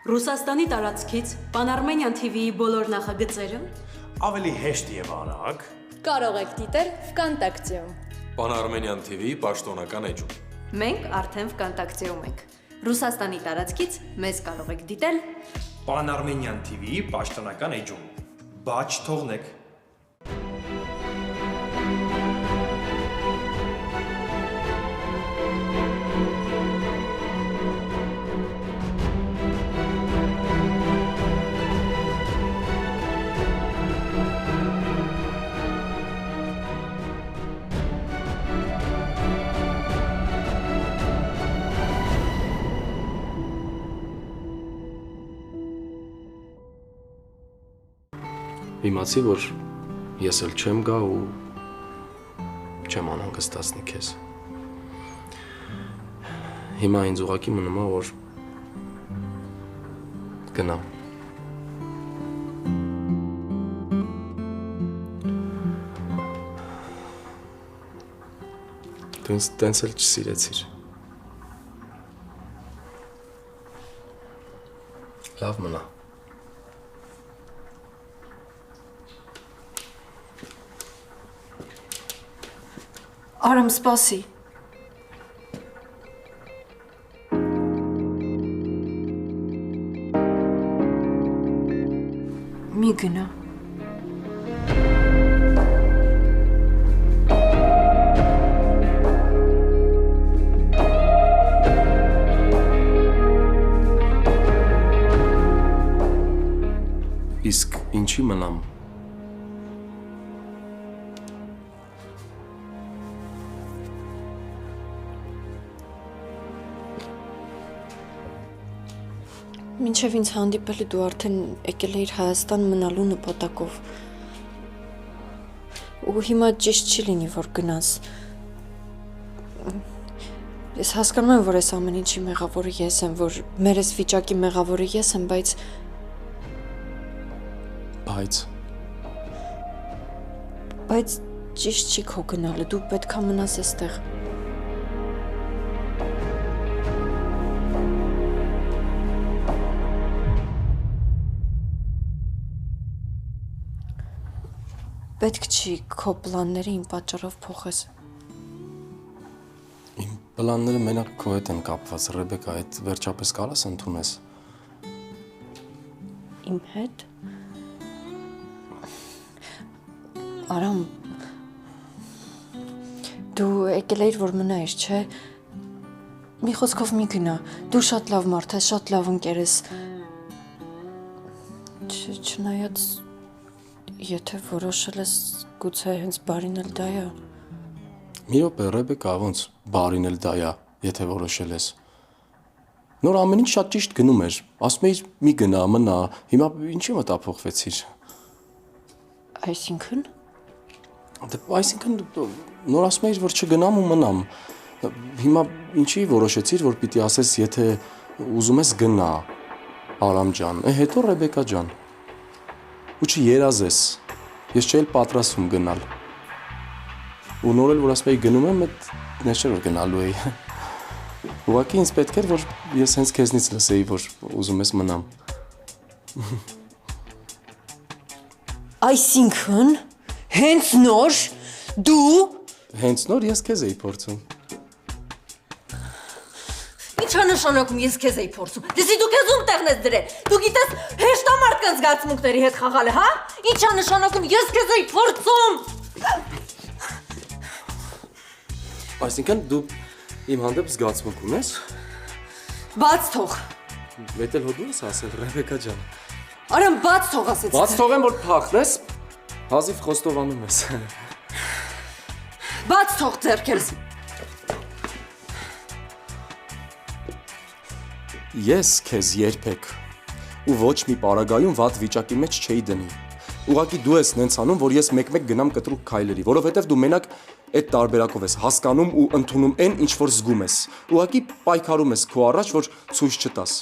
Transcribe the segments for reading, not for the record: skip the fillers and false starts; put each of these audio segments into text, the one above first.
Ռուսաստանի տարածքից Pan-Armenian TV-ի բոլոր նախագծերը ավելի հեշտ եւ արագ կարող եք դիտել Վկանտակտեում։ Pan-Armenian TV պաշտոնական էջում։ Մենք արդեն Վկանտակտեում ենք։ Ռուսաստանի տարածքից մեզ կարող եք դիտել Pan-Armenian TV-ի պաշտոնական էջում։ Բաչ թողնեք։ Իմացի, որ ես էլ չեմ գա ու չեմ անհանգստացնի քեզ։ Հիմա ինձ ուղղակի մնում է, որ գնամ։ Դու ինձ տենց էլ չսիրեցիր։ Լավ մնա։ Արամ, սպասի։ Մի գնա։ Իսկ ինչի մնամ։ Մինչև ինձ հանդիպելը դու արդեն եկել էիր Հայաստան մնալու նպատակով։ Ու հիմա ճիշտ չի լինի, որ գնաս։ Ես հասկանում եմ, որ այս ամեն ինչի մեղավորը ես եմ, որ մեր այս վիճակի մեղավորը ես եմ, բայց ճիշտ չի քո գնալը, դու պետք է մնաս այստեղ։ Պետք չի քո պլանները իմ պատճառով փոխես։ Իմ պլանները մենակ քո հետ են կապված, Ռեբեկա, այդ վերջապես կարաս ընդունես։ Իմ հետ։ Արամ, դու եկել էիր, որ մնայիր, չէ։ Մի խոսքով մի գնա։ Դու շատ լավ մարդ ես, շատ լավ ընկեր ես։ Չնայած եթե որոշել ես, գուցե հենց բարին էլ դա է։ Մի րոպե, Ռեբեկա, ոնց բարին էլ դա է, եթե որոշել ես։ Նոր ամեն ինչ շատ ճիշտ գնում էր։ Ասում էիր մի գնա, մնա, հիմա ինչի մտափոխվեցիր։ Այսինքն։ Այսինքն նոր ասում էիր, որ չգնամ ու մնամ։ Հիմա ինչի որոշեցիր, որ պիտի ասես, եթե ուզում ես գնա, Արամ ջան, հետո Ռեբեկա ջան։ Ու չերազես, ես չէի պատրաստվում գնալ։ Ու նոր էլ որ ասում էի գնում եմ, այդ նշեր որ գնալու էի։ Ուղղակի ինձ պետք էր, որ ես հենց քեզնից լսեի, որ ուզում ես մնամ։ Այսինքն, հենց նոր դու Հենց նոր ես քեզ էի փորձում։ Ինչա նշանակում ես քեզ էի փորձում։ Դեսի դու քեզ ում տեղն ես դրել։ Դու գիտես հեշտ է մարդկանց զգացմունքների հետ խաղալը, հա? Ինչա նշանակում ես քեզ էի փորձում։ Այսինքն դու իմ հանդեպ զգացմունք ունես։ բաց թող։ Մեծ էլ հոդու ես ասել, Ռեբեկա ջան։ Արամ, բաց թող ասեցի։ Բաց թողեմ, որ փախնես, հազիվ խոստովանում ես։ Բաց թող ձեռքերս։ Ես քեզ երբեք ու ոչ մի պարագայում վատ վիճակի մեջ չէի դնի։ Ուղղակի դու ես նենց անում, որ ես մեկ-մեկ գնամ կտրուկ քայլերի, որովհետև դու մենակ այդ տարբերակով ես հասկանում ու ընդունում այն, ինչ որ զգում ես։ Ուղղակի պայքարում ես քո առաջ, որ ցույց չտաս։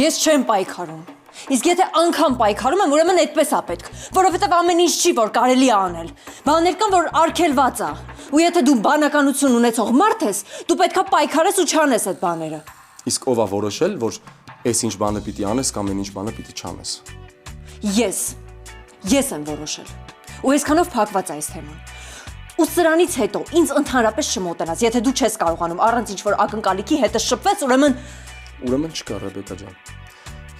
Ես չեմ պայքարում։ Իսկ եթե անգամ պայքարում եմ, ուրեմն այդպես է պետք, որովհետև ամեն ինչ չի, որ կարելի է անել։ Բաներ կան, որ արգելված է։ Ու եթե դու բանականություն ունեցող մարդ ես, դու պետքա պայքարես ու չանես այդ բաները։ Իսկ ով է որոշել, որ Էս ինչ բանը պիտի անես կամ այն ինչ բանը պիտի չանես։ Ես եմ որոշել։ Ու այսքանով փակված է այս թեման։ Ու սրանից հետո ինձ ընդհանրապես չմոտենաս, եթե դու չես կարողանում առանց ինչ-որ ակնկալիքի հետը շփվես, Ուրեմն չկա, Ռեբեկա ջան։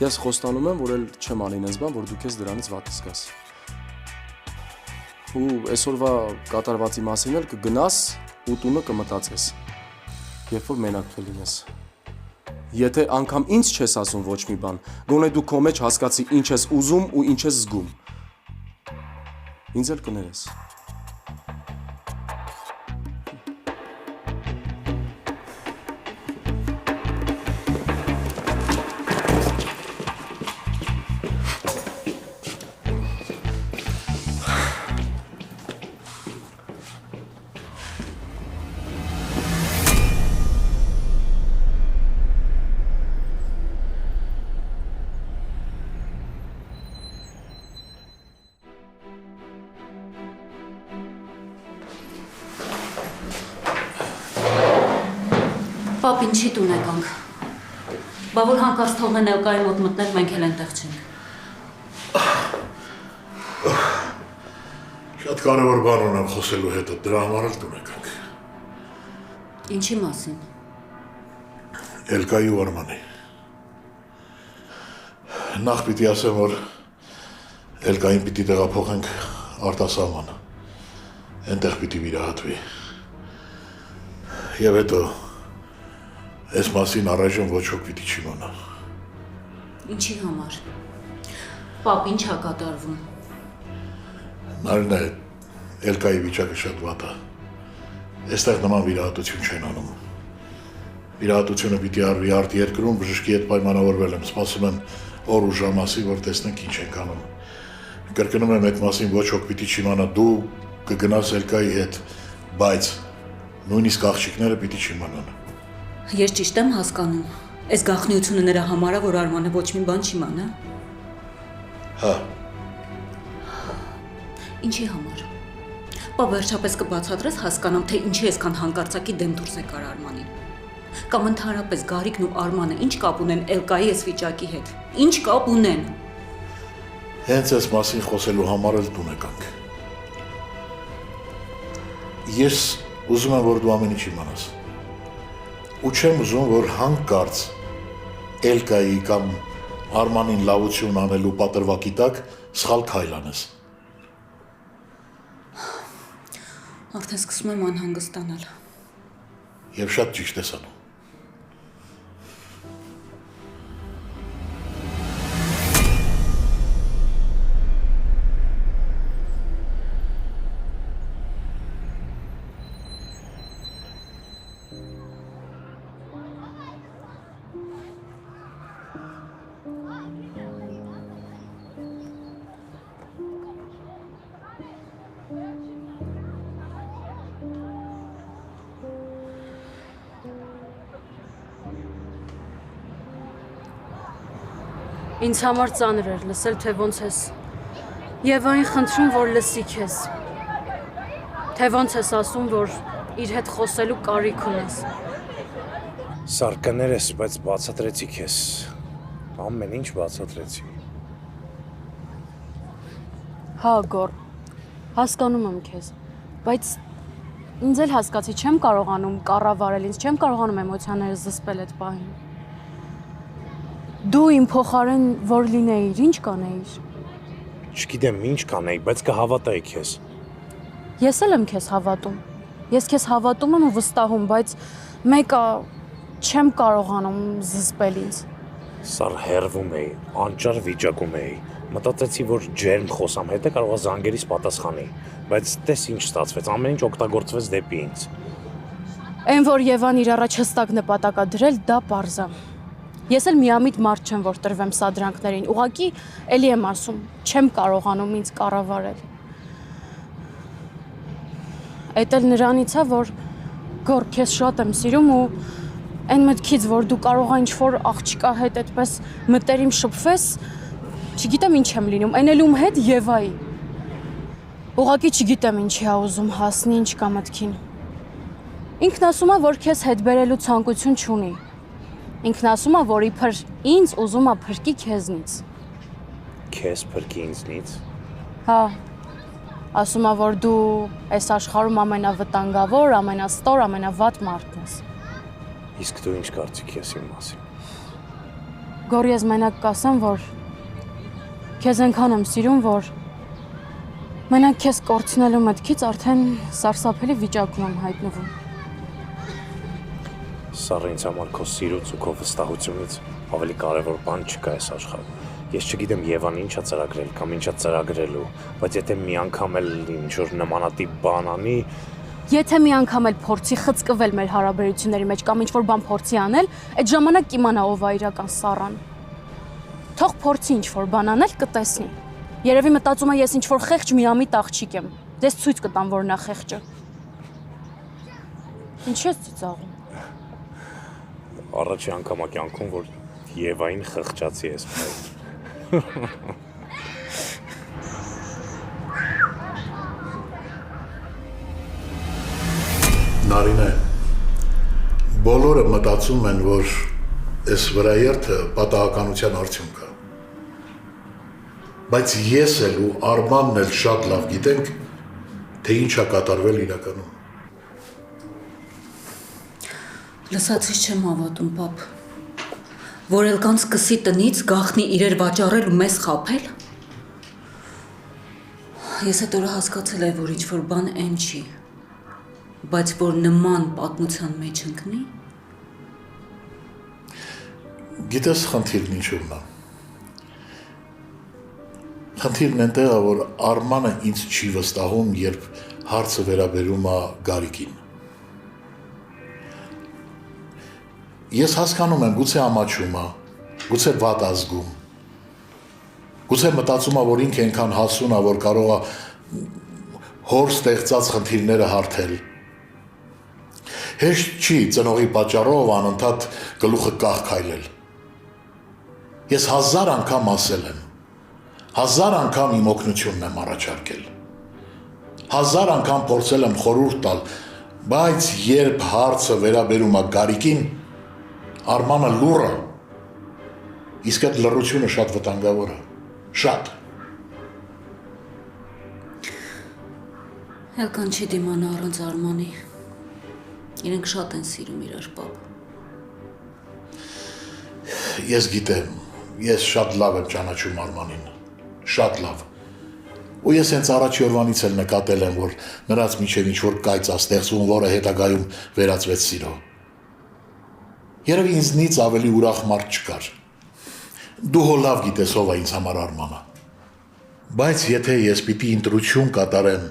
Ես խոստանում եմ, որ էլ չեմ անի ինձ բան, որ դու քեզ դրանից վատ զգաս։ Ու այսօրվա կատարվածի մասին էլ կգնաս ու տունը կմտածես։ Երբ որ մենակ կլինես։ Եթե անգամ ինձ չես ասում ոչ մի բան, գոնե դու քո մեջ հասկացի ինչ ես ուզում ու ինչ ես զգում։ Ինձ էլ կներես։ Պապ, ինչի տուն եկանք։ Բա որ հանկարծ թողնեն Էլկայի մոտ մտնել, մենք էլ այնտեղ չենք։ Շատ կարևոր բան ունեմ խոսելու հետը, դրա համար էլ տուն եկանք։ Ինչի մասին։ Էլկայի ու Արմանի։ Նախ պիտի ասեմ, որ Էլկային պիտի տեղափոխենք արտասահման։ Այնտեղ պիտի վիրահատվի։ Եվ հետո այս մասին առայժմ ոչ ոք պիտի չիմանա։ Ինչի համար։ Պապ, ինչ ա կատարվում։ Նարինե, Էլկայի վիճակը շատ վատ է։ Այստեղ նման վիրահատություն չեն անում։ Վիրահատությունը պիտի արվի արտերկրում, բժշկի հետ պայմանավորվել եմ, սպասում եմ օր ու ժամասի, որ տեսնենք ինչ ենք անում։ Կրկնում եմ, այդ մասին ոչ ոք պիտի չիմանա, դու կգնաս Էլկայի հետ, բայց նույնիսկ աղջիկները պիտի չիմանան։ Ես ճիշտ եմ հասկանում։ Այս գաղտնիությունը նրա համար է, որ Արմանը ոչ մի բան չիմանա։ Հա։ Ինչի համար։ Պա վերջապես կբացատրես հասկանամ, թե ինչի այսքան հանկարծակի դեմ դուրս եկար Արմանին։ Կամ ընդհանրապես Գարիկն ու Արմանը ինչ կապ ունեն Էլկայի այս վիճակի հետ։ Ինչ կապ ունեն։ Հենց այս մասին խոսելու համար էլ տուն եկանք։ Ես ուզում եմ, որ դու ամեն ինչ իմանաս։ Ու չեմ ուզում, որ հանկարծ Էլկայի կամ Արմանին լավություն անելու պատրվակի տակ սխալ քայլ անես։ Արդեն սկսում եմ անհանգստանալ։ Եվ շատ ճիշտ ես անում։ Ինձ համար ծանր էր լսել, թե ոնց ես։ Եվ այն խնդրում, որ լսի քեզ։ Թե ոնց ես ասում, որ իր հետ խոսելու կարիք ունես։ Սարկաներ ես, բայց բացատրեցի քեզ։ Ամեն ինչ բացատրեցի։ Հա, Գոր, հասկանում եմ քեզ, բայց ինձ էլ հասկացի, չեմ կարողանում կառավարել, ինձ չեմ կարողանում էմոցիաները զսպել այդ պահին։ Դու իմ փոխարեն որ լինեիր, ինչ կանեիր։ Չգիտեմ ինչ կանեի, բայց կհավատայի քեզ։ Ես էլ եմ քեզ հավատում։ Ես քեզ հավատում եմ ու վստահում, բայց մեկը չեմ կարողանում զսպել ինձ։ Սար հերվում էի, անճար վիճակում էի։ Մտածեցի, որ ջերմ խոսամ, հետո կարողա զանգերից պատասխանի, բայց տես ինչ ստացվեց, ամեն ինչ օգտագործվեց դեպի ինձ։ Այն որ Եվան իր առաջ հստակ նպատակ ա դրել, դա պարզ է։ Ես էլ միամիտ մարդ չեմ, որ տրվեմ սադրանքներին, ուղղակի էլի եմ ասում, չեմ կարողանում ինձ կառավարել։ Էդ էլ նրանից է, որ Գոր, քեզ շատ եմ սիրում ու այն մտքից, որ դու կարող ես ինչ-որ աղջկա հետ այդպես մտերիմ շփվես, չգիտեմ ինչ եմ լինում, այն էլ ում հետ Եվայի։ Ուղղակի չգիտեմ ինչի ա ուզում հասնի, ինչ կա մտքին։ Ինքն ասում է, որ քեզ հետ բերելու ցանկություն չունի։ Ինքն ասում է, որ իբր ինձ ուզում է փրկի քեզնից։ Քեզ փրկի ինձնից։ Հա։ Ասում է, որ դու այս աշխարհում ամենավտանգավոր, ամենաստոր, ամենավատ մարդն ես։ Իսկ դու ինչ կարծիք ես իմ մասին։ Գորի ես մենակ կասեմ, որ քեզ այնքան եմ սիրում, որ մենակ քեզ կորցնելու մտքից արդեն սարսափելի վիճակում եմ հայտնվում։ Սառը ինձ համար քո սիրուց ու քո վստահությունից ավելի կարևոր բան չկա այս աշխարհում։ Ես չգիտեմ Եվան ինչա ծրագրել կամ ինչա ծրագրելու, բայց եթե մի անգամ էլ ինչ-որ նմանատիպ բան անի, Եթե մի անգամ էլ փորձի խցկվել մեր հարաբերությունների մեջ կամ ինչ-որ բան փորձի անել, այդ ժամանակ կիմանա ով է իրական Սառան։ Թող փորձի ինչ-որ բան անել, կտեսնի։ Երևի մտածում է ես ինչ-որ խեղճ միամիտ աղջիկ եմ։ Դες ցույց կտամ, որ նա խեղճ է։ Ինչ ես ծիծաղում։ առաջի անգամա կյանքում, որ Եվային խղճացի ես պայել։ Նարինե, բոլորը մտածում են, որ այս վրաերթը պատահականության արդյունք է։ Բայց ես էլ ու Արմանն էլ շատ լավ գիտենք, թե ինչ է կատարվել իրականում։ Լսածից չեմ հավատում, պապ։ Որ էլ կան սկսի տնից գախնի իրեր վաճառել ու մեզ խաբել։ Ես այդ օրը հասկացել եմ, որ ինչ-որ բան այն չի, բայց որ նման պատմության մեջ ընկնի։ Գիտես խնդիրն ինչու՞մն է։ Խնդիրն այնտեղ է, որ Արմանը ինձ չի վստահում, երբ հարցը վերաբերում է Գարիկին։ Ես հասկանում եմ, գուցե ամաչում է, գուցե վատ ազգում, գուցե մտածում է, որ ինքը այնքան հասուն է, որ կարող է հոր ստեղծած խնդիրները հարթել։ Հեշտ չի ծնողի պատճառով անընդհատ գլուխը կախքայլել։ Ես 1000 անգամ ասել եմ, 1000 անգամ իմ օգնությունն եմ առաջարկել, 1000 անգամ փորձել եմ խորհուրդ տալ, բայց երբ հարցը վերաբերում է Գարիկին, Արմանը լուռ է, իսկ այդ լռությունը շատ վտանգավոր է, շատ։ Հելկան չի դիմանա առանց Արմանի։ Իրենք շատ են սիրում իրար, պապ։ Ես գիտեմ, ես շատ լավ եմ ճանաչում Արմանին, շատ լավ։ Ու ես հենց առաջի օրվանից էլ նկատել եմ, որ նրանց միջև ինչ-որ կայծ է ստեղծվում, որը հետագայում վերածվեց սիրո։ Երևի ինձնից ավելի ուրախ մարդ չկար։ Դու հո լավ գիտես ով է ինձ համար Արմանը։ Բայց եթե ես պիտի ընտրություն կատարեմ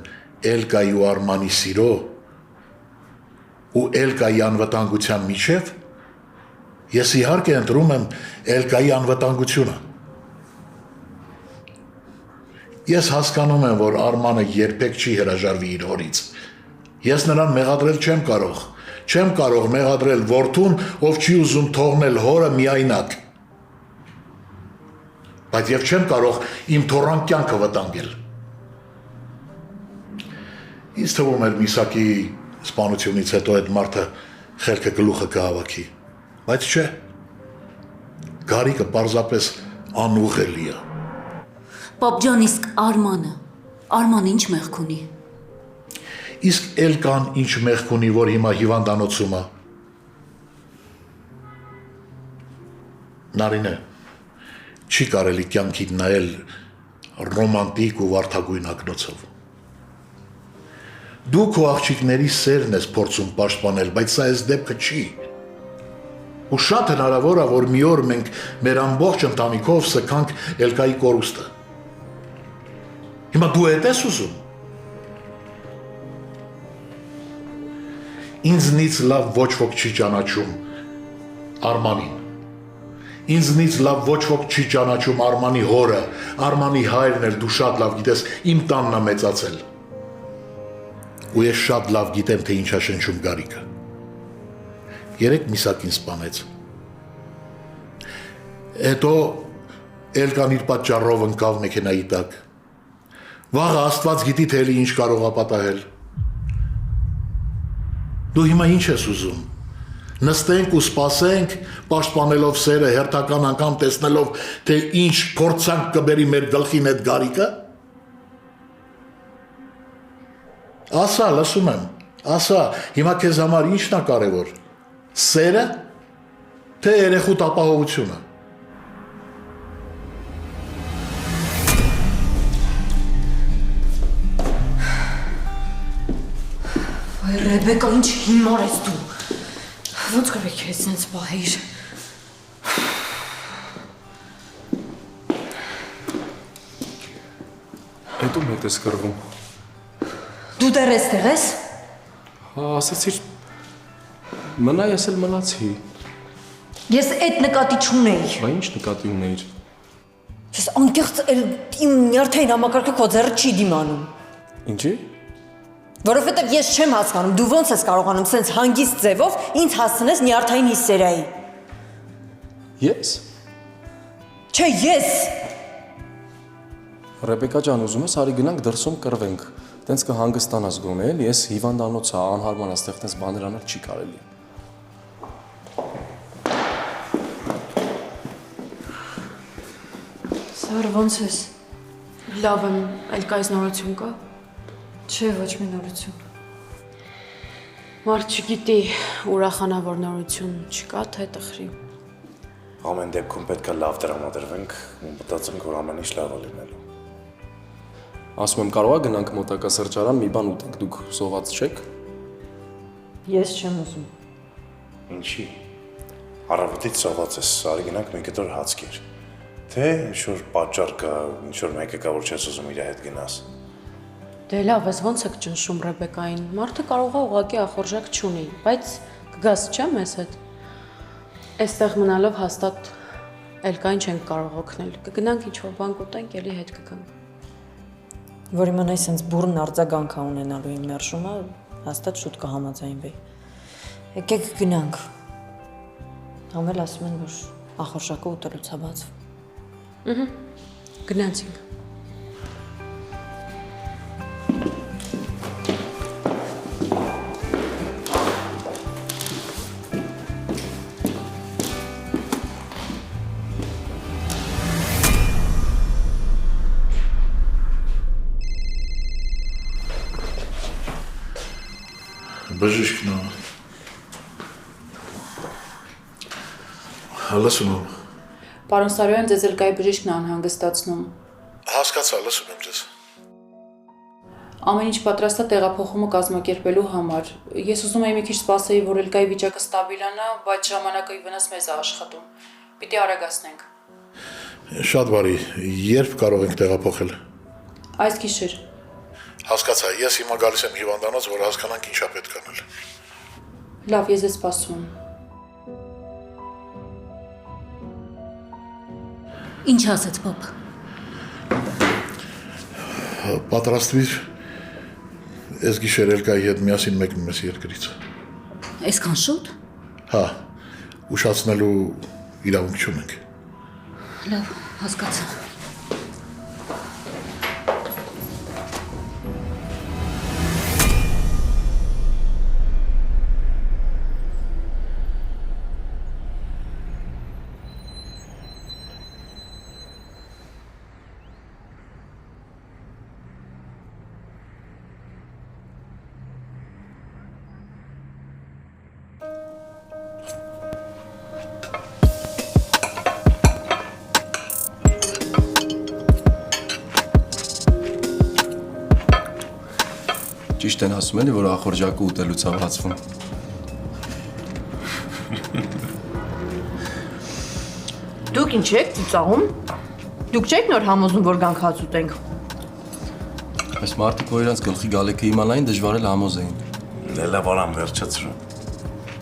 Էլկայի ու Արմանի սիրո ու Էլկայի անվտանգության միջև, ես իհարկե ընտրում եմ Էլկայի անվտանգությունը։ Ես հասկանում եմ, որ Արմանը երբեք չի հրաժարվի իր հորից։ Ես նրան մեղադրել չեմ կարող։ Չեմ կարող մեղադրել որդուն, ով չի ուզում թողնել հորը միայնակ։ Բայց եւ չեմ կարող իմ թոռան կյանքը վտանգել։ Ինձ թվում էր Միսակի սպանությունից հետո այդ մարդը խելքը գլուխը կհավաքի։ Բայց չէ։ Գարիկը պարզապես անուղելի է։ Պապ ջան, իսկ Արմանը ինչ մեղք ունի։ Իսկ Էլկան ինչ մեղք ունի, որ հիմա հիվանդանոցում է։ Նարինե, չի կարելի կյանքին նայել ռոմանտիկ ու վարդագույն ակնոցով։ Դու քո աղջիկների սերն ես փորձում պաշտպանել, բայց սա այս դեպքը չի։ Ու շատ հնարավոր է, որ մի օր մենք մեր ամբողջ ընտանիքով սքանք Էլկայի կորուստը։ Հիմա դու ես ուզում։ Ինձնից լավ ոչ ոք չի ճանաչում Արմանին։ Ինձնից լավ ոչ ոք չի ճանաչում Արմանի հորը, Արմանի հայրն էլ դու շատ լավ գիտես, իմ տանն է մեծացել։ Ու ես շատ լավ գիտեմ, թե ինչ է շնչում Գարիկը։ Երեք Միսակին սպանեց։ Հետո Էլկան իր պատճառով ընկավ մեքենայի տակ։ Վաղը Աստված գիտի, թե էլի ինչ կարող է պատահել։ Դու հիմա ինչ ես ուզում։ Նստենք ու սպասենք, պաշտպանելով սերը, հերթական անգամ տեսնելով, թե ինչ փորձանք կբերի մեր գլխին այդ գարիկը։ Ասա, լսում եմ, ասա, հիմա քեզ համար ի՞նչն է կարևոր։ Սերը, թե երեխու ապահովությունը։ Այ Ռեբեկա, ինչ հիմար ես դու։ Ոնց կրեք ես սենց պահիր։ Այդ ում հետ ես կռվում։ Դու դեռ էստեղ ես։ Հա, ասացիր մնա, ես էլ մնացի։ Ես այդ նկատի չունեի։ Բա ինչ նկատի ունեիր։ Ես անկեղծ իմ նյարդային համակարգը քո ձեռը չի դիմանում։ Ինչի։ Որովհետև ես չեմ հասկանում, դու ոնց ես կարողանում սենց հանգիստ ձևով ինձ հասցնես նյարդային հիսերիայի։ Ես։ Չէ, ես։ Ռեբեկա ջան, ուզում ես արի գնանք դրսում կռվենք։ Տենց կհանգստանաս գոնե, էլի, ես հիվանդանոց է, անհարման աստեղ տենց բաներ անել չի կարելի։ Սար, ոնց ես։ Լավ եմ, այլ կայս նորություն կա։ Չէ, ոչ մի նորություն։ Մարդ չգիտի, ուրախանա, որ նորություն չկա, թե տխրի։ Ամեն դեպքում պետք է լավ տրամադրվենք ու մտածենք, որ ամեն ինչ լավ է լինելու։ Ասում եմ, կարող է գնանք մոտակա սրճարան, մի բան ուտենք, դուք սոված չեք։ Ես չեմ ուզում։ Ինչի։ Առավոտից սոված ես, արի գնանք մի կտոր հաց կեր։ Թե ինչ-որ պատճառ կա, ինչ-որ մեկը կա, որ չես ուզում իր հետ գնաս։ Դե լավ, ես ոնց եք ճնշում Ռեբեկային։ Մարդը կարող է ուղղակի ախորժակ չունի, բայց կգաս չէ՞ մեզ հետ։ Այստեղ մնալով հաստատ էլ կային չենք կարող օգնել։ Կգնանք ինչ-որ բան կուտենք, էլի հետ կգանք։ Որ իմանայի սենց բուրն արձագանք է ունենալու իմ մերժումը, հաստատ շուտ կհամաձայնվի։ Եկեք գնանք։ Համել ասում են, որ ախորժակը ուտելուց է բացվում։ Գնացինք։ Բժիշկն է։ Լսում եմ։ Պարոն Սարոյան, ձեզ էլ կայի բժիշկն է անհանգստացնում։ Հասկացա, լսում եմ ձեզ։ Ամեն ինչ պատրաստ է տեղափոխումը կազմակերպելու համար։ Ես ուզում եի մի քիչ սպասեի, որ Էլկայի վիճակը ստաբիլանա, բայց ժամանակը ի վնաս մեզ է աշխատում։ Պիտի արագացնենք։ Շատ բարի, երբ կարող ենք տեղափոխել։ Այս գիշեր։ Հասկացա, ես հիմա գալիս եմ հիվանդանոց, որ հասկանանք ինչա պետք անել։ Լավ, ես ես սպասում։ Ինչ ասեց պապ։ Պատրաստվիր, ես գիշեր Էլկայի հետ միասին մեկնում ես երկրից։ Այսքան շուտ։ Հա, ուշացնելու իրավունք չունենք։ Լավ, հասկացա։ Ճիշտ են ասում էլի, որ ախորժակը ուտելուց է բացվում։ Դուք ինչ եք ծիծաղում։ Դուք չեք նոր համոզում, որ գանք հաց ուտենք։ Այս մարդիկ, որ իրանց գլխի գալեքը իմանային, դժվար էլ համոզեին։ Լավ արամ վերջացրու։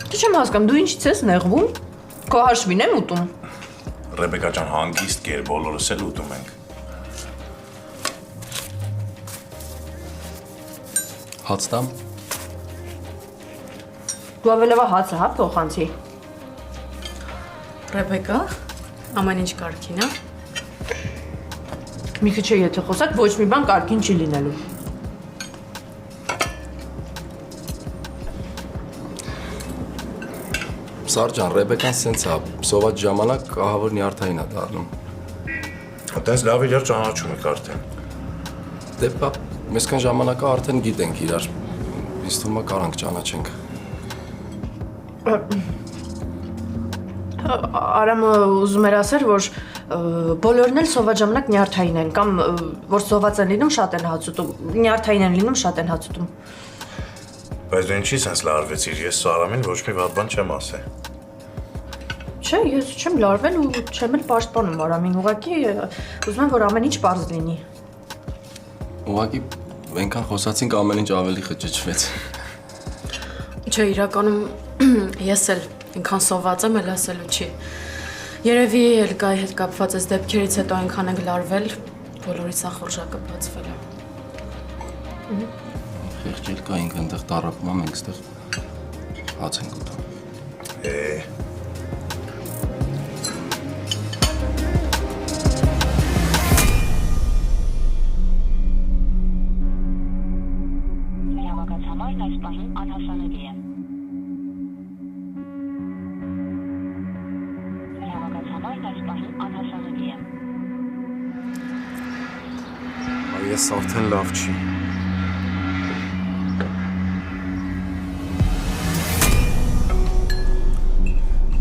Դու չեմ հասկանում, դու ինչից ես նեղվում։ Քո հաշվին եմ ուտում։ Ռեբեկա ջան, հանգիստ կեր, բոլորս էլ ուտում ենք։ Հաց տամ։ Դու ավելավա հացը հա փոխանցի։ Ռեբեկա, ամեն ինչ կարգին է։ Մի քիչ եթե խոսակ, ոչ մի բան կարգին չի լինելու։ Սարջան, Ռեբեկան սենց է, սոված ժամանակ ահավոր նյարդային է դառնում։ Այդպես լավ իրար ճանաչում եք արդեն։ Դե պապ, մեսքան ժամանակը արդեն գիտենք իրար։ Ինձ թվում է կարանք ճանաչենք։ Արամը ուզում էր ասել, որ բոլորն էլ սոված ժամանակ նյարդային են, կամ որ սոված են լինում շատ են հաց ուտում, նյարդային են լինում շատ են հաց ուտում։ Բայց դու ինչի սենց լարվեցիր, ես Սարամին ոչ մի վատ բան չեմ ասել։ Չէ, ես չեմ լարվել ու չեմ էլ պաշտպանում Արամին, ուղղակի ուզում եմ, որ ամեն ինչ պարզ լինի։ Ուղղակի այնքան խոսացինք ամեն ինչ ավելի խճճվեց։ Չէ, իրականում ես էլ այնքան սոված եմ, էլ ասելու չի։ Երևի Էլկայի հետ կապված այս դեպքերից հետո այնքան ենք լարվել, բոլորից ախորժակը բացվել է։ Խեղճ Էլկայինք այնտեղ տարապում եմ, մենք ստեղ հաց ենք ուտում։ Ես արդեն լավ չի։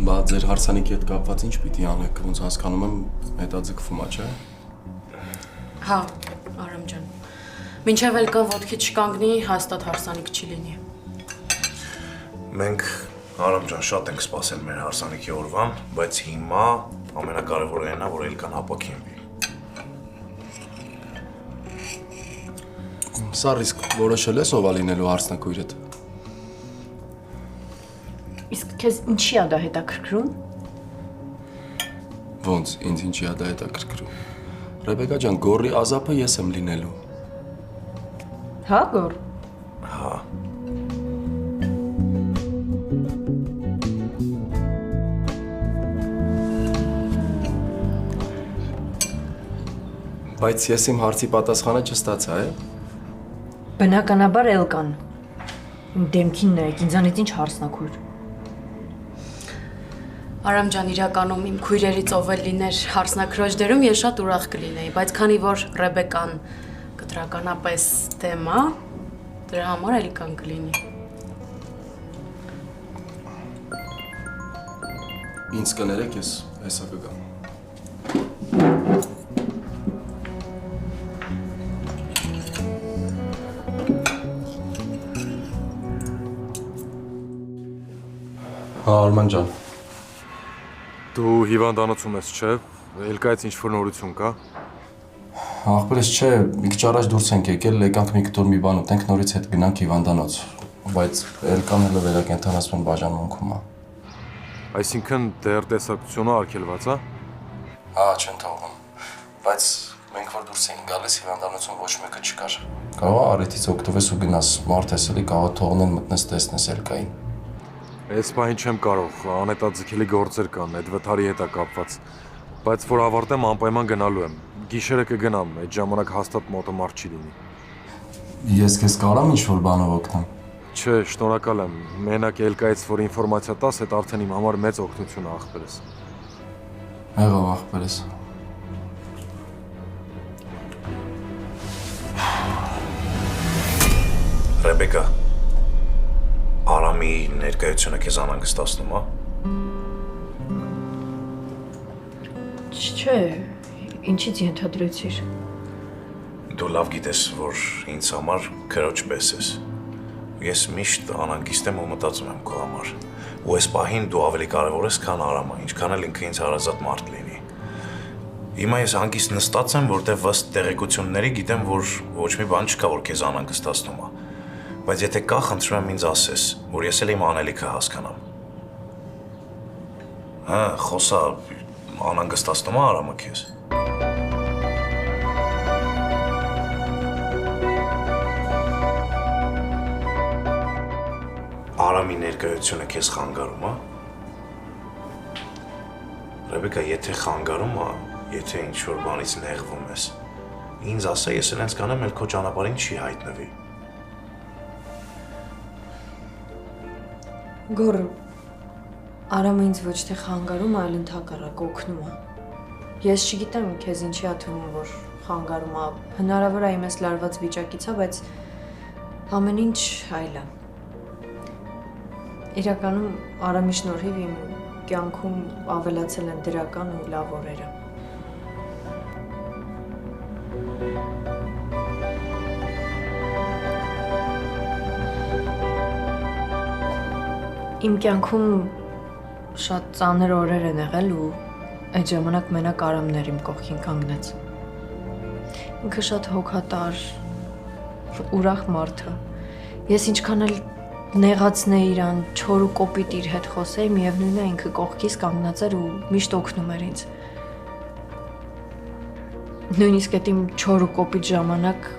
Բա ձեր հարսանիքի հետ կապված ինչ պիտի անեք, ոնց հասկանում եմ հետաձգվում է, չէ՞։ Հա, Արամ ջան։ Մինչև էլ կա ոտքի չկանգնի, հաստատ հարսանիք չի լինի։ Մենք Արամ ջան շատ ենք սպասել մեր հարսանիքի օրվան, բայց հիմա ամենակարևորը այն է, որ Էլկան ապակինվի։ Սա ռիսկ որոշել ես ով է լինելու հարսնաքույրդ։ Իսկ քեզ ինչի է դա հետաքրքրում։ Ոնց, ինձ ինչի է դա հետաքրքրում։ Ռեբեկա ջան, գորի ազապը ես եմ լինելու։ Հա, գոր։ Հա։ Բայց ես իմ հարցի պատասխանը չստացա, է։ Բնականաբար Էլկան։ Իմ դեմքին նայեք, ինձանից ինչ հարսնաքույր։ Արամ ջան, իրականում իմ քույրերից ով էլ լիներ հարսնաքրոջ դերում, ես շատ ուրախ կլինեի, բայց քանի որ Ռեբեկան կտրականապես դեմ է, դրա համար էլի կան կլինի։ Ինձ կներեք, ես հեսա կգամ։ Հա, Արման ջան։ Դու հիվանդանոցում ես, չէ՞։ Էլկայից ինչ-որ նորություն կա։ Ախպերս չէ, մի քիչ առաջ դուրս ենք եկել, եկանք մի կտոր մի բան ուտենք, նորից հետ գնանք հիվանդանոց, բայց Էլկան հələ վերակենդանացման բաժանմունքում է։ Այսինքն դեռ տեսակցությունը արգելված է։ Հա, չեն թողնում, բայց մենք որ դուրս ենք գալիս հիվանդանոցում ոչ մեկը չկար։ Կարող է առիթից օգտվես ու գնաս, մարդ ես էլի կարող թողնեն մտնես տեսնես Էլկային։ Այս պահին չեմ կարող, անհետաձգելի գործեր կան, այդ վթարի հետ է կապված, բայց որ ավարտեմ անպայման գնալու եմ։ Գիշերը կգնամ, այդ ժամանակ հաստատ մոտը մարդ չի լինի։ Ես քեզ կարամ ինչ-որ բանով օգնեմ։ Չէ, շնորհակալ եմ։ Մենակ Էլկայից որ ինֆորմացիա տաս, այդ արդեն իմ համար մեծ օգնություն է ախպերս։ Եղավ ախպերս։ Ռեբեկա, Արամի ներկայությունը քեզ անհանգստացնում է։ Չէ, ինչից ենթադրեցիր։ Դու լավ գիտես, որ ինձ համար քրոջ պես ես։ Ես միշտ անհանգիստ եմ ու մտածում եմ քո համար։ Ու այս պահին դու ավելի կարևոր ես, քան Արամը, ինչքան էլ ինքը ինձ հարազատ մարդ լինի։ Հիմա ես հանգիստ նստած եմ, որտեղ ըստ տեղեկությունների գիտեմ, որ ոչ մի բան չկա, որ քեզ անհանգստացնում է։ Բայց եթե կա, խնդրում եմ ինձ ասես, որ ես էլ իմ անելիքը հասկանամ։ Հա, խոսա, անհանգստացնում է Արամը քեզ։ Արամի ներկայությունը քեզ խանգարում է։ Ռեբեկա, եթե խանգարում է, եթե ինչ-որ բանից նեղվում ես, ինձ ասա, ես էլ հենց կանեմ, էլ քո ճանապարհին չի հայտնվի։ Գոր, Արամը ինձ ոչ թե խանգարում, այլ ընդհակառակ օգնում է։ Ես չգիտեմ քեզ ինչի է թվում, որ խանգարում է։ Հնարավոր է իմս լարված վիճակից է, բայց ամեն ինչ այլ է։ Իրականում Արամի շնորհիվ իմ կյանքում ավելացել են դրական ու լավ օրերը։ Իմ կյանքում շատ ծանր օրեր են եղել ու այդ ժամանակ մենակ Արամներ իմ կողքին կանգնեց։ Ինքը շատ հոգատար, ուրախ մարդ է։ Ես ինչքան էլ նեղացնեի իրան, չոր ու կոպիտ իր հետ խոսեի, միևնույն է ինքը կողքից կանգնած էր ու միշտ օգնում էր ինձ։ Նույնիսկ այդ իմ չոր ու կոպիտ ժամանակ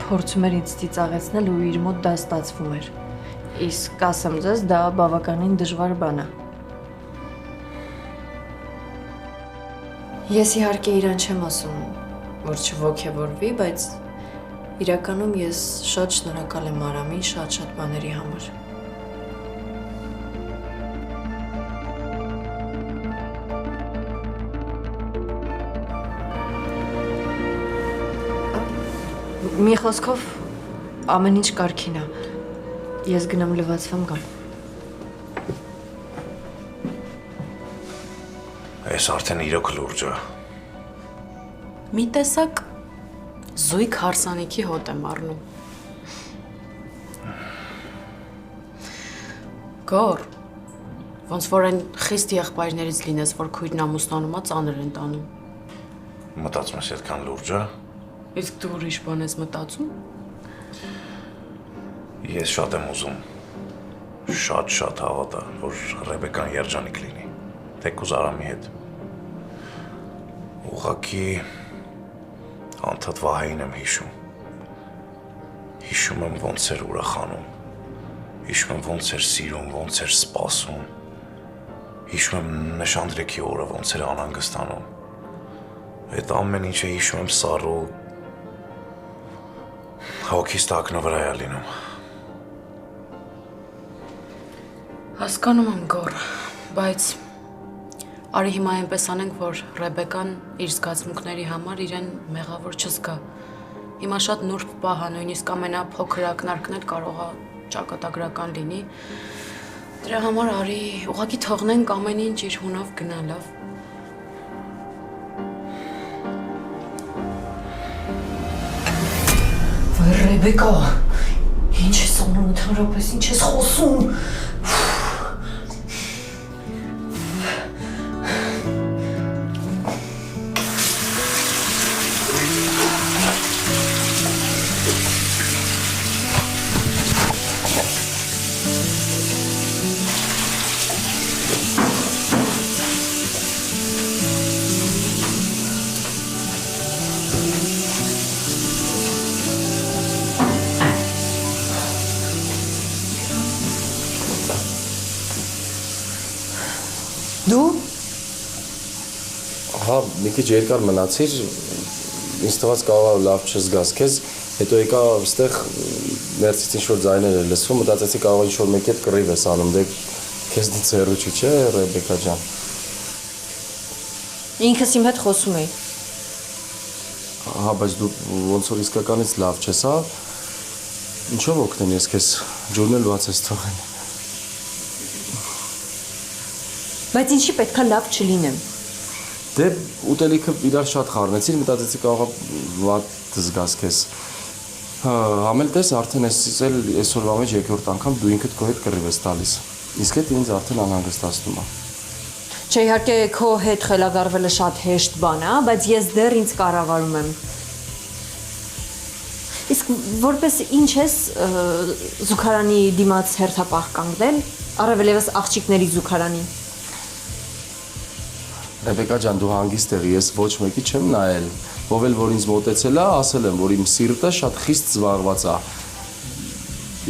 փորձում էր ինձ ծիծաղեցնել ու իր մոտ դա ստացվում էր։ Իսկ ասեմ ձեզ, դա բավականին դժվար բան է։ Ես իհարկե իրան չեմ ասում, որ չոգևորվի, բայց իրականում ես շատ շնորհակալ եմ Արամին շատ բաների համար։ Մի խոսքով ամեն ինչ կարգին է։ Ես գնամ լվացվեմ գամ։ Այս արդեն իրոք լուրջ է։ Մի տեսակ զույգ հարսանիքի հոտ եմ առնում։ Գոր, ոնց որ այն խիստ եղբայրներից լինես, որ քույրն ամուսնանում է, ծանր են տանում։ Մտածում ես այդքան լուրջ է։ Իսկ դու ուրիշ բան ես մտածում։ Ես շատ եմ ուզում, շատ հավատա, որ Ռեբեկան երջանիկ լինի, թեկուզ Արամի հետ։ Ուղղակի անդադ Վահեին եմ հիշում։ Հիշում եմ ոնց էր ուրախանում, հիշում եմ ոնց էր սիրում, ոնց էր սպասում, հիշում եմ նշանдрեքի օրը ոնց էր անհանգստանում։ Այդ ամեն ինչը հիշում եմ սառու, հոգիս տակնը վրա է լինում։ Հասկանում եմ Գոր, բայց արի հիմա այնպես անենք, որ Ռեբեկան իր զգացմունքների համար իրեն մեղավոր չզգա։ Հիմա շատ նուրբ պահ է, նույնիսկ ամենափոքր ակնարկն էլ կարող է ճակատագրական լինի։ Դրա համար արի ուղղակի թողնենք ամեն ինչ իր հունով գնա, լավ։ Ռեբեկա, ինչ ես անում ընդհանրապես, ինչ ես խոսում։ Դու Հա, մի քիչ երկար մնացիր, ինձ թվաց կարող է լավ չզգաս քեզ, հետո եկա այստեղ ներսից ինչ-որ ձայներ էր լսվում, մտածեցի կարող է ինչ-որ մեկ հետ կռիվ ես անում, դե քեզնից հեռու չի, չէ, Ռեբեկա ջան։ ինքս իմ հետ խոսում էի։ Հա, բայց դու ոնց որ իսկականից լավ չես, հա։ Ինչով օգնեմ ես քեզ, ջուրն էլ բաց ես թողել։ Բայց ինչի պետքա լավ չլինեմ։ Դե ուտելիքը իրար շատ խառնեցիր, մտածեցի կարող է վատ զգաս քեզ։ Հա, համել տես արդեն այսօրվա մեջ երկրորդ անգամ դու ինքդ քո հետ կռիվ ես տալիս։ Իսկ այդ ինձ արդեն անհանգստացնում է։ Չէ, իհարկե քո հետ խելագարվելը շատ հեշտ բան է, բայց ես դեռ ինձ կառավարում եմ։ Իսկ որպես ինչ ես զուգարանի դիմաց հերթապահ կանգնել, առավել ևս աղջիկների զուգարանի։ Ռեբեկա ջան, դու հանգիստ եղի, ես ոչ մեկի չեմ նայել, ով էլ որ ինձ մոտեցել է, ասել եմ, որ իմ սիրտը շատ խիստ զբաղված է։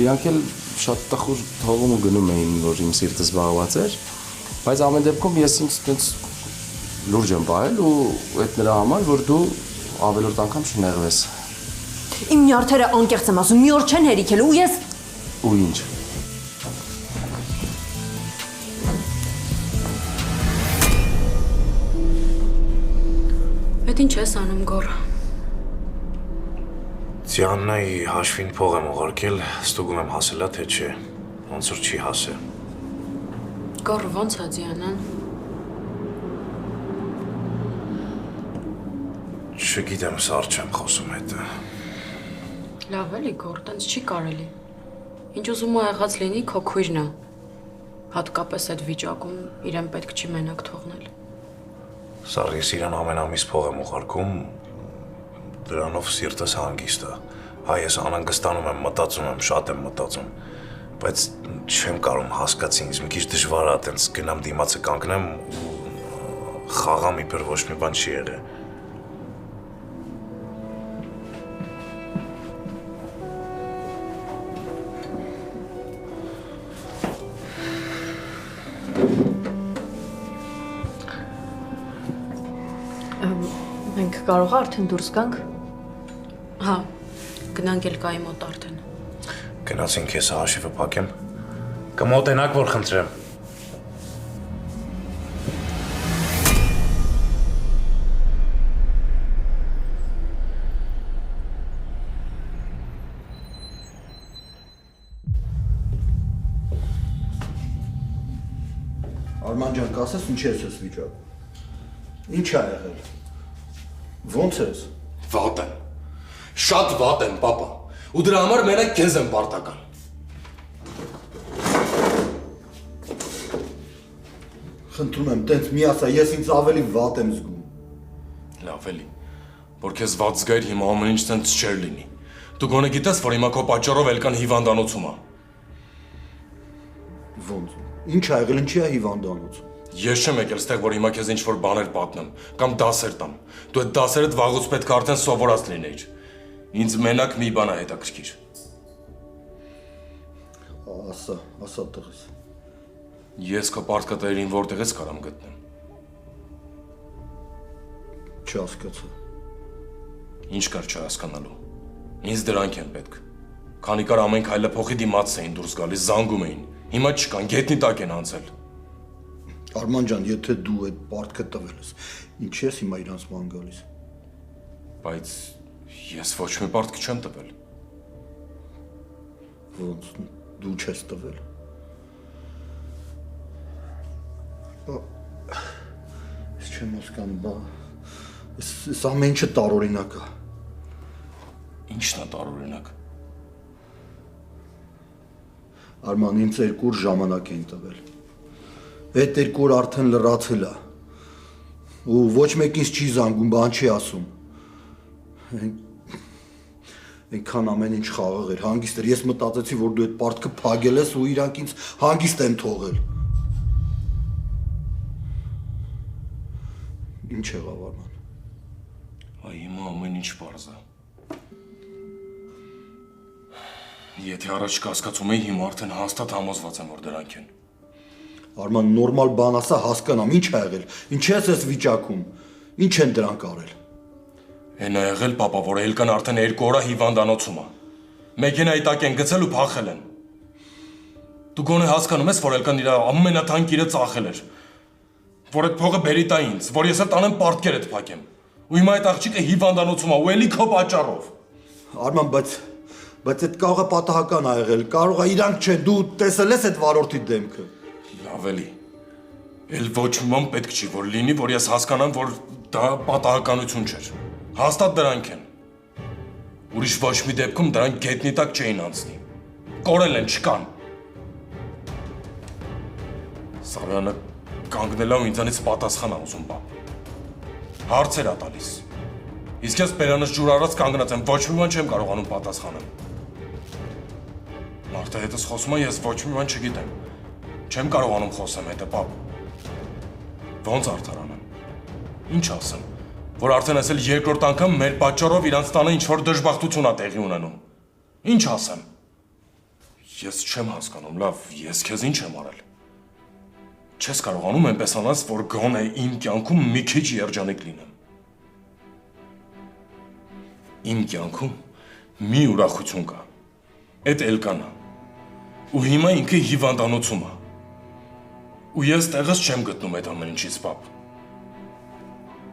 Իրանք էլ շատ տխուր թողում ու գնում էին, որ իմ սիրտը զբաղված էր, բայց ամեն դեպքում ես ինձ տենց լուրջ եմ պահել ու այդ նրա համար, որ դու ավելորդ անգամ չնեղվես։ Իմ նյարդերը անկեղծ եմ ասում, մի օր չեն հերիքել ու ես… Ու ինչ։ Այդ ինչ ես անում, Գոր։ Դիանայի հաշվին փող եմ ուղարկել, ստուգում եմ հասելա թե չէ։ Ոնց որ չի հասել։ Գոր, ո՞նց է Դիանան։ Չգիտեմ, սառ չեմ խոսում հետը։ Լավ էլի, Գոր, տենց չի կարելի։ Ինչ ուզում ու եղած լինի, քո քույրն է։ Հատկապես այդ վիճակում իրեն պետք չի մենակ թողնել։ Սառ, ես իրան ամեն ամիս փող եմ ուղարկում, դրանով սիրտս հանգիստ է։ Հայ, ես անհանգստանում եմ, մտածում եմ, շատ եմ մտածում, բայց չեմ կարող հասկացի, ինձ մի քիչ դժվար է, տենց գնամ դիմացը կանգնեմ ու խաղամ իբր ոչ մի բան չի եղել։ Մենք կարող արդեն դուրս գանք։ Հա, գնանք Էլկայի մոտ արդեն։ Գնացինք ես հաշիվը փակեմ։ Կմոտենաք, որ խնդրեմ։ Արման ջան, կասես ինչ ես ես վիճակում։ Ինչ ա եղել։ Ոնց ես։ Վատ եմ։ Շատ վատ եմ, պապա։ Ու դրա համար մենակ քեզ եմ պարտական։ Խնդրում եմ, տենց մի ասա, ես ինձ ավելի վատ եմ զգում։ Լավ էլի, որ քեզ վատ զգայր հիմա ամեն ինչ տենց չէր լինի։ Դու գոնե գիտես, որ հիմա քո պատճառով Էլկան հիվանդանոցում է։ Ոնց։ Ինչ ա եղել, ինչի է հիվանդանոցում։ Ես չեմ եկել ստեղ, որ հիմա քեզ ինչ-որ բաներ պատնեմ, կամ դասեր տամ։ Դու այդ դասերդ վաղուց պետք է արդեն սովորած լինեիր։ Ինձ մենակ մի բան է հետաքրքիր։ Ասա տղես։ Ես քո պարտքատերին որտեղից կարամ գտնեմ։ Չհասկացա։ Ինչ կար չհասկանալու։ Ինձ դրանք են պետք։ Քանի կար ամեն քայլը փոխի դիմաց էին դուրս գալիս, զանգում էին։ Հիմա չկան, գետնի տակ են անցել։ Արման ջան, եթե դու այդ պարտքը տվել ես, ինչ ես հիմա իրանց ման գալիս։ Բայց ես ոչ մի պարտք չեմ տվել։ Ոնց դու չես տվել։ Ես չեմ հասկանում, այս ամեն ինչը տարօրինակ է։ Ինչն է տարօրինակ։ Արման, ինձ 2 օր ժամանակ են տվել։ Այդ 2 օր արդեն լրացել է։ Ու ոչ մեկ ինձ չի զանգում, բան չի ասում։ Այնքան ամեն ինչ խաղաղ էր, հանգիստ էր։ Ես մտածեցի, որ դու այդ պարտքը փակել ես ու իրանք ինձ հանգիստ են թողել։ Ինչ եղավ, Արման։ Այ հիմա ամեն ինչ պարզ է։ Եթե առաջ կասկածում էի, հիմա արդեն հաստատ համոզված եմ, որ դրանք են։ Արման, նորմալ բան ասա, հասկանամ, ինչ ա եղել։ Ինչ ես ես վիճակում։ Ինչ են դրանք արել։ Են ա եղել, պապա, որ Էլկան արդեն 2 օր է հիվանդանոցում է։ Մեքենայի տակ են գցել ու փախել են։ Դու գոնե հասկանում ես, որ Էլկան իր ամենաթանկ իրը ծախել էր։ Որ այդ փողը բերի տա ինձ, որ ես էլ տանեմ պարտքերդ փակեմ։ Ու հիմա այդ աղջիկը հիվանդանոցում է ու էլի քո պատճառով։ Արման, բայց այդ կարող է պատահական ա եղել, կարող է իրանք չեն, դու տեսել ես այդ վարորդի դեմքը։ Լավ էլի։ Էլ ոչ ոք պետք չի որ լինի, որ ես հասկանամ, որ դա պատահականություն չէր։ Հաստատ դրանք են։ Ուրիշ ոչ մի դեպքում դրանք գետնի տակ չէին անցնի։ Կորել են, չկան։ Սարյանը կանգնել է ու ինձանից պատասխան ա ուզում, պապ։ Հարցեր ա տալիս։ Իսկ ես բերանս ջուր առած կանգնած եմ, ոչ մի բան չեմ կարողանում պատասխանել։ Մարդը հետս խոսում է, ես ոչ մի բան չգիտեմ։ Չեմ կարողանում խոսեմ հետը, պապ։ Ոնց արդարանեմ։ Ինչ ասեմ, որ արդեն ասել 2-րդ անգամ մեր պատճառով իրանց տանը ինչ-որ դժբախտություն ա տեղի ունենում։ Ինչ ասեմ։ Ես չեմ հասկանում, լավ, ես քեզ ինչ եմ արել։ Չես կարողանում այնպես անաս, որ գոնե իմ կյանքում մի քիչ երջանիկ լինեմ։ Իմ կյանքում մի ուրախություն կա։ Այդ Էլկան է։ Ու հիմա ինքը հիվանդանոցում է։ Ու ես տեղս չեմ գտնում այդ ամեն ինչից, պապ։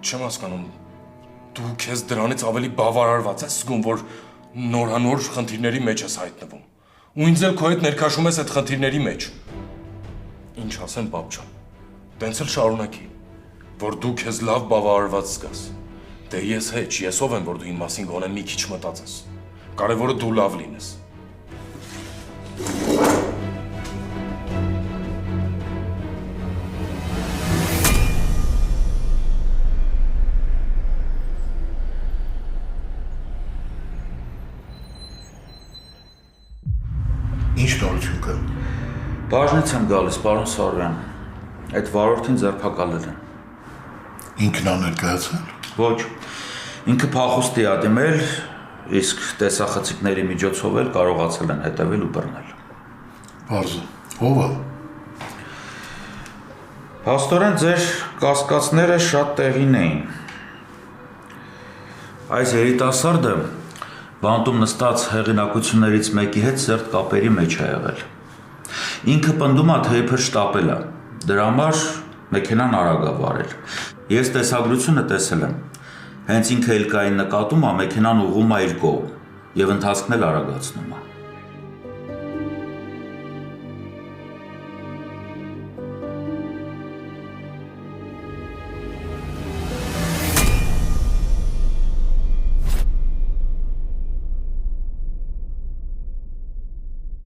Չեմ հասկանում, Դու քեզ դրանից ավելի բավարարված ես զգում, որ նորանոր խնդիրների մեջ ես հայտնվում։ Ու ինձ էլ քո հետ ներքաշում ես այդ խնդիրների մեջ։ Ինչ ասեմ, պապ ջան, տենց էլ շարունակի, որ դու քեզ լավ բավարարված զգաս։ Դե ես հեչ, ես ով եմ, որ դու իմ մասին գոնե մի քիչ մտածես։ Կարևորը դու լավ լինես։ Ինչ նորություն կա։ Բաժնից եմ գալիս, պարոն Սարոյան։ Այդ վարորդին ձերբակալել են։ Ինքն ա ներկայացել։ Ոչ, ինքը փախուստի ա դիմել, իսկ տեսախցիկների միջոցով էլ կարողացել են հետևել ու բռնել։ Բարձը, ով է։ Փաստորեն ձեր կասկածները շատ տեղին էին։ Այս երիտասարդը բանտում նստած հեղինակություններից մեկի հետ սերտ կապերի մեջ է եղել։ Ինքը պնդում է, թե իբր շտապել է։ Դրա համար մեքենան արագ է վարել։ Ես տեսագրությունը տեսել եմ։ Հենց ինքը էլ կային նկատում է, մեքենան ուղղում է իր կողմ եւ ընթացքն էլ արագացնում է։